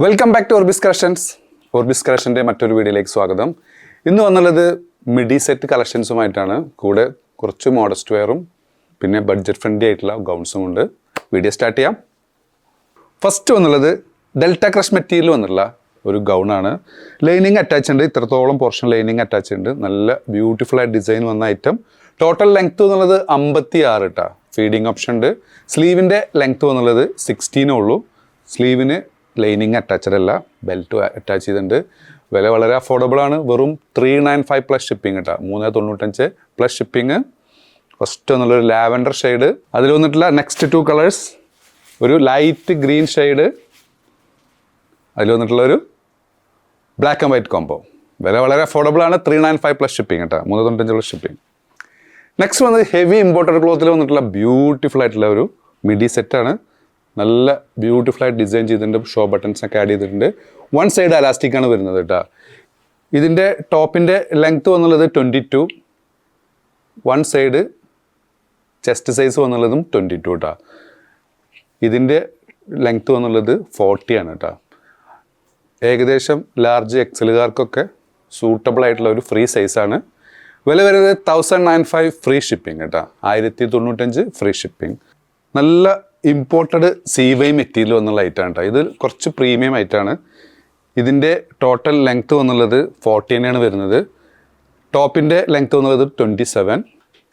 Welcome back to Orbis collections. Orbis കളക്ഷൻ്റെ മറ്റൊരു വീഡിയോയിലേക്ക് സ്വാഗതം. ഇന്ന് വന്നുള്ളത് മിഡി സെറ്റ് കളക്ഷൻസുമായിട്ടാണ്. കൂടെ കുറച്ച് മോഡസ്റ്റ് വെയറും പിന്നെ ബഡ്ജറ്റ് ഫ്രണ്ട്ലി ആയിട്ടുള്ള ഗൗൺസും ഉണ്ട്. വീഡിയോ സ്റ്റാർട്ട് ചെയ്യാം. ഫസ്റ്റ് വന്നുള്ളത് ഡെൽറ്റ ക്രഷ് മെറ്റീരിയൽ വന്നിട്ടുള്ള ഒരു ഗൗണാണ്. ലൈനിങ് അറ്റാച്ച് ഉണ്ട്, ഇത്രത്തോളം പോർഷൻ ലൈനിങ് അറ്റാച്ച് ഉണ്ട്. നല്ല ബ്യൂട്ടിഫുൾ ആയിട്ട് ഡിസൈൻ വന്ന ഐറ്റം. ടോട്ടൽ ലെങ്ത് എന്നുള്ളത് 56 കേട്ടോ. ഫീഡിങ് ഓപ്ഷൻ ഉണ്ട്. സ്ലീവിൻ്റെ ലെങ്ത് വന്നുള്ളത് 16 ഉള്ളൂ. സ്ലീവിന് ലൈനിങ് അറ്റാച്ചഡ് അല്ല, ബെൽറ്റ് അറ്റാച്ച് ചെയ്തിട്ടുണ്ട്. വില വളരെ അഫോർഡബിൾ ആണ്. വെറും 395 പ്ലസ് ഷിപ്പിംഗ് കേട്ടോ. 395 പ്ലസ് ഷിപ്പിംഗ്. ഫസ്റ്റ് വന്നുള്ളൊരു ലാവൻഡർ ഷെയ്ഡ്. അതിൽ വന്നിട്ടുള്ള നെക്സ്റ്റ് 2 കളേഴ്സ്, ഒരു ലൈറ്റ് ഗ്രീൻ ഷെയ്ഡ്, അതിൽ വന്നിട്ടുള്ളൊരു ബ്ലാക്ക് ആൻഡ് വൈറ്റ് കോംബോ. വില വളരെ അഫോർഡബിൾ ആണ്. 395 പ്ലസ് ഷിപ്പിംഗ് കേട്ടോ. 395 പ്ലസ് ഷിപ്പിംഗ്. നെക്സ്റ്റ് വന്നത് ഹെവി ഇമ്പോർട്ടഡ് ക്ലോത്തിൽ വന്നിട്ടുള്ള ബ്യൂട്ടിഫുൾ ആയിട്ടുള്ള ഒരു മിഡി സെറ്റാണ്. നല്ല ബ്യൂട്ടിഫുൾ ആയിട്ട് ഡിസൈൻ ചെയ്തിട്ടുണ്ട്. ഷോ ബട്ടൺസ് ഒക്കെ ആഡ് ചെയ്തിട്ടുണ്ട്. വൺ സൈഡ് അലാസ്റ്റിക് ആണ് വരുന്നത് കേട്ടോ. ഇതിൻ്റെ ടോപ്പിൻ്റെ ലെങ്ത്ത് വന്നുള്ളത് 22, വൺ സൈഡ് ചെസ്റ്റ് സൈസ് വന്നുള്ളതും 22 കേട്ടോ. ഇതിൻ്റെ ലെങ്ത്ത് വന്നുള്ളത് 40 ആണ് കേട്ടോ. ഏകദേശം ലാർജ് എക്സലുകാർക്കൊക്കെ സൂട്ടബിൾ ആയിട്ടുള്ള ഒരു ഫ്രീ സൈസാണ്. വില വരുന്നത് 1095 ഫ്രീ ഷിപ്പിംഗ് കേട്ടോ. 1095 ഫ്രീ ഷിപ്പിംഗ്. നല്ല ഇമ്പോർട്ടഡ് സീവൈ മെറ്റീരിയൽ വന്നുള്ള ഐറ്റാണ് കേട്ടോ. ഇത് കുറച്ച് പ്രീമിയം ഐറ്റാണ്. ഇതിൻ്റെ ടോട്ടൽ ലെങ്ത്ത് വന്നുള്ളത് 40 തന്നെയാണ് വരുന്നത്. ടോപ്പിൻ്റെ ലെങ്ത്ത് വന്നുള്ളത് 27,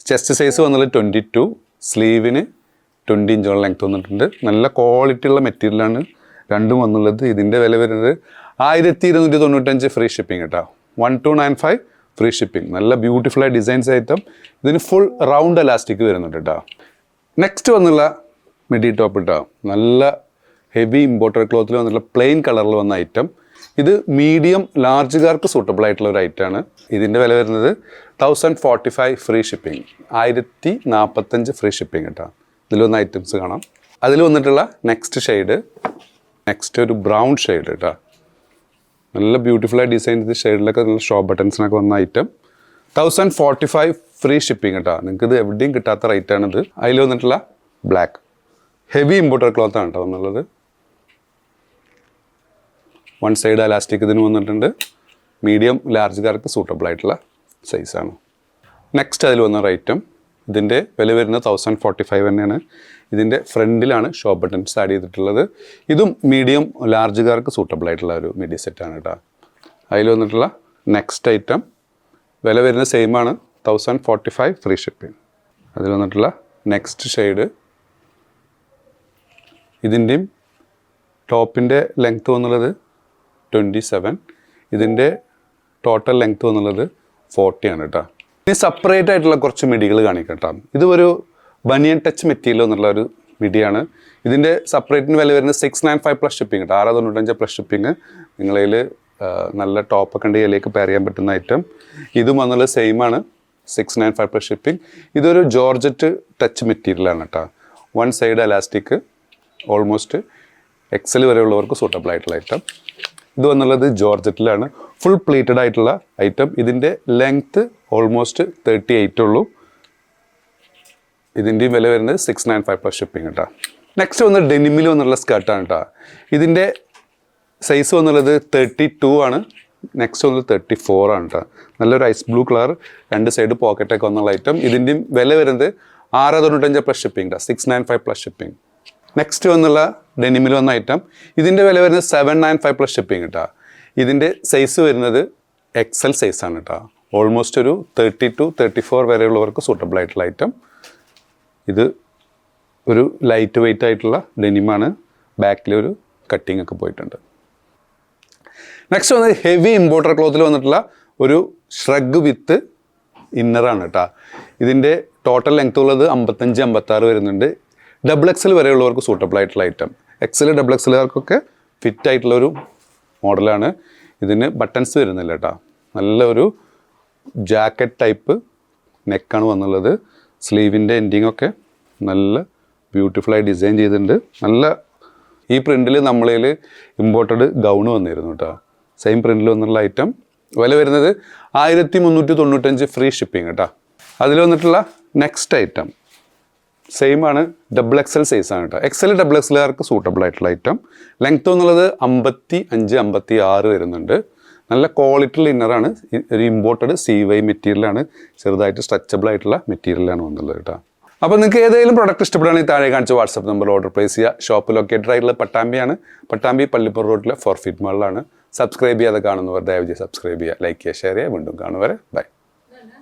ചെസ്റ്റ് സൈസ് വന്നുള്ളത് 22, സ്ലീവിന് 20 ഇഞ്ചോളം ലെങ്ത്ത് വന്നിട്ടുണ്ട്. നല്ല ക്വാളിറ്റി ഉള്ള മെറ്റീരിയലാണ് രണ്ടും വന്നുള്ളത്. ഇതിൻ്റെ വില വരുന്നത് 1295 ഫ്രീ ഷിപ്പിംഗ് കേട്ടോ. 1295 ഫ്രീ ഷിപ്പിംഗ്. നല്ല ബ്യൂട്ടിഫുൾ ആയ ഡിസൈൻസ് ഐറ്റം. ഇതിന് ഫുൾ റൗണ്ട് എലാസ്റ്റിക് വരുന്നുണ്ട് കേട്ടോ. നെക്സ്റ്റ് വന്നുള്ള മിഡി ടോപ്പ് കേട്ടോ. നല്ല ഹെവി ഇമ്പോർട്ടഡ് ക്ലോത്തിൽ വന്നിട്ടുള്ള പ്ലെയിൻ കളറിൽ വന്ന ഐറ്റം. ഇത് മീഡിയം ലാർജുകാർക്ക് സൂട്ടബിൾ ആയിട്ടുള്ള ഒരു ഐറ്റമാണ്. ഇതിൻ്റെ വില വരുന്നത് 1045 ഫ്രീ ഷിപ്പിംഗ്. 1045 ഫ്രീ ഷിപ്പിംഗ് കേട്ടോ. ഇതിൽ വന്ന ഐറ്റംസ് കാണാം. അതിൽ വന്നിട്ടുള്ള നെക്സ്റ്റ് ഷെയ്ഡ്, നെക്സ്റ്റ് ഒരു ബ്രൗൺ ഷെയ്ഡ് കേട്ടോ. നല്ല ബ്യൂട്ടിഫുള്ളായി ഡിസൈൻ ചെയ്ത ഷെയ്ഡിലൊക്കെ നല്ല ഷോ ബട്ടൺസിനൊക്കെ വന്ന ഐറ്റം. 1045 ഫ്രീ ഷിപ്പിംഗ് കേട്ടോ. നിങ്ങൾക്ക് ഇത് എവിടെയും കിട്ടാത്ത റേറ്റാണിത്. അതിൽ വന്നിട്ടുള്ള ബ്ലാക്ക് ഹെവി ഇമ്പോർട്ടഡ് ക്ലോത്ത് ആണ് കേട്ടോ വന്നുള്ളത്. വൺ സൈഡ് അലാസ്റ്റിക് ഇതിന് വന്നിട്ടുണ്ട്. മീഡിയം ലാർജുകാർക്ക് സൂട്ടബിൾ ആയിട്ടുള്ള സൈസാണ്. നെക്സ്റ്റ് അതിൽ വന്ന ഐറ്റം. ഇതിൻ്റെ വില വരുന്നത് 1045 തന്നെയാണ്. ഇതിൻ്റെ ഫ്രണ്ടിലാണ് ഷോ ബട്ടൺസ് ആഡ് ചെയ്തിട്ടുള്ളത്. ഇതും മീഡിയം ലാർജുകാർക്ക് സൂട്ടബിൾ ആയിട്ടുള്ള ഒരു മിഡി സെറ്റാണ് കേട്ടോ. അതിൽ വന്നിട്ടുള്ള നെക്സ്റ്റ് ഐറ്റം വില വരുന്നത് സെയിം ആണ്, 1045 ഫ്രീ ഷിപ്പിംഗ്. അതിൽ വന്നിട്ടുള്ള നെക്സ്റ്റ് ഷെയ്ഡ്. ഇതിൻ്റെയും ടോപ്പിൻ്റെ ലെങ്ത്ത് വന്നുള്ളത് 27, ഇതിൻ്റെ ടോട്ടൽ ലെങ്ത്ത് വന്നുള്ളത് 40 ആണ് കേട്ടോ. ഇനി സെപ്പറേറ്റ് ആയിട്ടുള്ള കുറച്ച് മിഡികൾ കാണിക്കാം കേട്ടോ. ഇത് ഒരു ബനിയൻ ടച്ച് മെറ്റീരിയൽ എന്നുള്ള ഒരു മിഡിയാണ്. ഇതിൻ്റെ സെപ്പറേറ്റിന് വില വരുന്നത് 695 പ്ലസ് ഷിപ്പിംഗ് കേട്ടോ. 695 പ്ലസ് ഷിപ്പിംഗ്. നിങ്ങളതിൽ നല്ല ടോപ്പൊക്കെ ഉണ്ട്, ഇതിലേക്ക് പെയർ ചെയ്യാൻ പറ്റുന്ന ഐറ്റം. ഇതും വന്നുള്ളത് സെയിം ആണ്, 695 പ്ലസ് ഷിപ്പിംഗ്. ഇതൊരു ജോർജറ്റ് ടച്ച് മെറ്റീരിയലാണ് കേട്ടോ. One side elastic, almost XL വരെയുള്ളവർക്ക് സൂട്ടബിൾ ആയിട്ടുള്ള ഐറ്റം. ഇത് വന്നുള്ളത് ജോർജറ്റിലാണ്, ഫുൾ പ്ലീറ്റഡ് ആയിട്ടുള്ള ഐറ്റം. ഇതിൻ്റെ ലെങ്ത്ത് ഓൾമോസ്റ്റ് 38 ഉള്ളൂ. ഇതിൻ്റെയും വില വരുന്നത് 695 പ്ലസ് ഷിപ്പിംഗ് കേട്ടോ. നെക്സ്റ്റ് വന്ന് ഡെനിമിൽ വന്നുള്ള സ്കർട്ടാണ് കേട്ടോ. ഇതിൻ്റെ സൈസ് വന്നുള്ളത് 32 ആണ്. നെക്സ്റ്റ് വന്നത് 34 ആണ് കേട്ടോ. നല്ലൊരു ഐസ് ബ്ലൂ കളർ, രണ്ട് സൈഡ് പോക്കറ്റൊക്കെ വന്നുള്ള ഐറ്റം. ഇതിൻ്റെയും വില വരുന്നത് 695 പ്ലസ് ഷിപ്പിംഗ് കേട്ടോ. 695 പ്ലസ് ഷിപ്പിംഗ്. നെക്സ്റ്റ് വന്നുള്ള ഡെനിമിൽ വന്ന ഐറ്റം. ഇതിൻ്റെ വില വരുന്നത് 795 പ്ലസ് ഷിപ്പിംഗ് കേട്ടോ. ഇതിൻ്റെ സൈസ് വരുന്നത് എക്സൽ സൈസാണ് കേട്ടോ. ഓൾമോസ്റ്റ് ഒരു 32, 34 വരെയുള്ളവർക്ക് സൂട്ടബിൾ ആയിട്ടുള്ള ഐറ്റം. ഇത് ഒരു ലൈറ്റ് വെയ്റ്റ് ആയിട്ടുള്ള ഡെനിമാണ്. ബാക്കിലൊരു കട്ടിങ് ഒക്കെ പോയിട്ടുണ്ട്. നെക്സ്റ്റ് വന്നത് ഹെവി ഇമ്പോർട്ടഡ് ക്ലോത്തിൽ വന്നിട്ടുള്ള ഒരു ഷ്രഗ് വിത്ത് ഇന്നറാണ് കേട്ടോ. ഇതിൻ്റെ ടോട്ടൽ ലെങ്ത് ഉള്ളത് 55, 56 വരുന്നുണ്ട്. ഡബിൾ എക്സൽ വരെയുള്ളവർക്ക് സൂട്ടബിൾ ആയിട്ടുള്ള ഐറ്റം. എക്സൽ ഡബിൾ എക്സലുകാർക്കൊക്കെ ഫിറ്റ് ആയിട്ടുള്ളൊരു മോഡലാണ്. ഇതിന് ബട്ടൺസ് വരുന്നില്ല കേട്ടോ. നല്ലൊരു ജാക്കറ്റ് ടൈപ്പ് നെക്കാണ് വന്നുള്ളത്. സ്ലീവിൻ്റെ എൻഡിങ്ങൊക്കെ നല്ല ബ്യൂട്ടിഫുള്ളായി ഡിസൈൻ ചെയ്തിട്ടുണ്ട്. നല്ല ഈ പ്രിൻറ്റിൽ നമ്മളതിൽ ഇമ്പോർട്ടഡ് ഗൗണ് വന്നിരുന്നു കേട്ടോ. സെയിം പ്രിൻറ്റിൽ വന്നുള്ള ഐറ്റം. വില വരുന്നത് 1395 ഫ്രീ ഷിപ്പിംഗ് കേട്ടോ. അതിൽ വന്നിട്ടുള്ള നെക്സ്റ്റ് ഐറ്റം സെയിം ആണ്, ഡബിൾ എക്സൽ സൈസ് ആണ് കേട്ടോ. എക്സൽ ഡബിൾ എക്സലുകാർക്ക് സൂട്ടബിൾ ആയിട്ടുള്ള ഐറ്റം. ലെങ്ത് എന്നുള്ളത് 55, 56 വരുന്നുണ്ട്. നല്ല ക്വാളിറ്റിയുള്ള ഇന്നറാണ്. ഒരു ഇമ്പോർട്ടഡ് CY മെറ്റീരിയലാണ്, ചെറുതായിട്ട് സ്ട്രെച്ചബിൾ ആയിട്ടുള്ള മെറ്റീരിയലാണ് വന്നുള്ളത് കേട്ടോ. അപ്പോൾ നിങ്ങൾക്ക് ഏതെങ്കിലും പ്രൊഡക്റ്റ് ഇഷ്ടപ്പെടുകയാണെങ്കിൽ താഴെ കാണിച്ച വാട്സപ്പ് നമ്പറിൽ ഓർഡർ പ്ലേസ് ചെയ്യുക. ഷോപ്പ് ലൊക്കേറ്റഡ് ആയിട്ടുള്ള പട്ടാമ്പിയാണ്. പട്ടാമ്പി പള്ളിപ്പുറം റോഡിലെ 4 ഫീറ്റ് മാളിലാണ്. സബ്സ്ക്രൈബ് ചെയ്യാതെ കാണുന്നവർ ദയവ് ചെയ്ത് സബ്സ്ക്രൈബ് ചെയ്യുക, ലൈക്ക് ചെയ്യുക, ഷെയർ ചെയ്യുക. വീണ്ടും കാണുവരെ ബൈ.